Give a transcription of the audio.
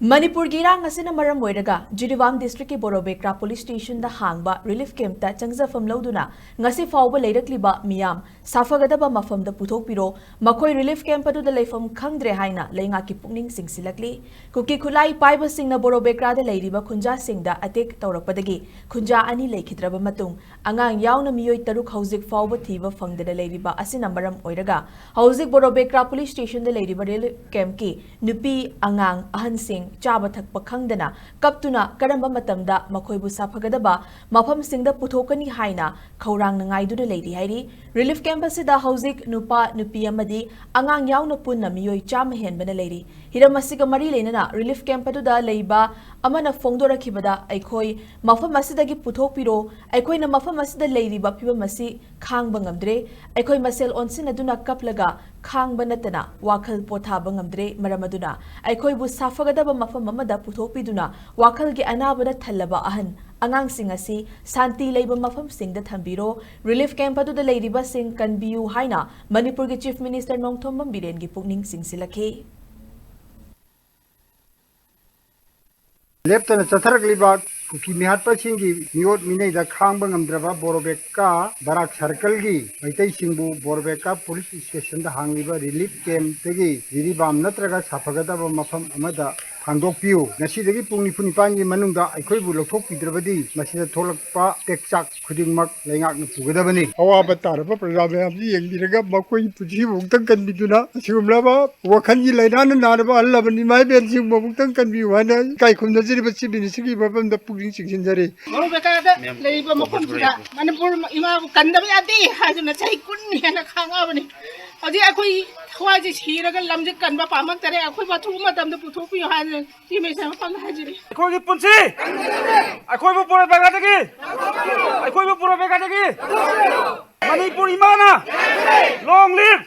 मणिपुर की इरांग असिना मरम ओइरगा जिरीबाम डिस्ट्रिक्ट की बोरोबेक्रा पुलिस स्टेशन दा हांगबा रिलीफ कैंप ता चंगजाफम लौदुना ngasi फावबा लेरक्लिबा मियाम साफगदबा मफमदा पुथोकपिरो मखोय रिलीफ कैंप अदुदा लेफम खंगद्रे हाइना लेंगा की पुकनिंग सिंगसिलकली कुकी खुलाई पाइबा सिंगना बोरोबेक्रा दा लेरिबा खुंजा सिंगदा अटैक तौरकपदगी खुंजा अनि लेखिद्रबा मतुंग अंगांग यावना मियोय तरुक हौजिक फावबा थीबा फंगदना लेरिबा असिना मरम ओइरगा हौजिक बोरोबेक्रा पुलिस स्टेशन दा लेरिबा रिलीफ कैंप की नुपी अंगांग अहन सिंग चाबा थकपा खंगदना कप्तुना करंबा मतमदा मखोयबु साफगदबा मफम सिंगदा पुथोकनी हाइना खौरांग नंगाइदुना लेरी हाइरी रिलीफ कैंप असिदा हौजिक नुपा नुपी अमदी अंगांग यावना पुन्ना मियोय चाम हेनबना लेरी हिरम असिगा मरी लेनना रिलीफ कैंप अदुदा लेबा अमना फोंगदोरखिबदा अखोय मफम असिदगी पुथोकपिरो अखोयना मफम असिदा लेरिबा फिबम असि खांगबा ngamdre अखोय मसेल ओनसिनदुना कपलगा खांगबा नतना वाखल पोथाबा ngamdre मरमदुना अखोयबु साफगदबा मफम अमदा पुथोकपिदुना वाखलगी अनाबदा थल्लबा अहन अंगांसिंग असि शांति लेबा मफम सिंगदा थंबिरो रिलीफ कैंप अदुदा लेरिबा सिंग कनबियु हाइना मणिपुर के चीफ मिनिस्टर नोंगथोंबम बिरेन की पुकनिंग सिंगसिलखे लेफ्टन चथरकलिबा कुकी मिहाटपसिंगी मियोट मिनेदा खांबा ngamdraba बोरोबेका बराक सर्कल की मैतै सिंबु बोरोबेका पुलिस स्टेशन दा हांगलिबा रिलीफ कैंप तगी जिरीबाम नत्रगा साफगदबा मफम अमदा थांदोकपियु नसीदगी पुंगनि फुनिपांगी मनुंगदा अखोयबु लौथोकपिद्रबदी मसीदा थोलकपा टेक्चाक खुदिंगमक लेंगाकन पुगदबनी अवाबा तारबा प्रजामयामजी येंगिरगा मखोय पुजी मुक्तंग कनबिदुना सिगुमलाबा वखनगी लैनान नारबा हल्लबनी माइबेन सिंग मुक्तंग कनबियु हाना काइखुमदा जिरिबा चिबिनिसिगी बबमदा पुगिंग सिंगसिनजरे बोरोबेकादा लेबा मखोमसिदा मणिपुर इमा कन्दबा यादे हाजुना चाहि कुन हेना खांगाबनी अजि अखोय थवाजि सिरगा लमजे कनबा पामक तरे अखोय बाथु मतमदा पुथोकपियो हान ती मेसा पाम हाजिरि अखोयगी पुंसी अखोयबु बोरोबेकादगी अखोयबु बोरोबेकादगी मणिपुर इमाना लॉन्ग लिव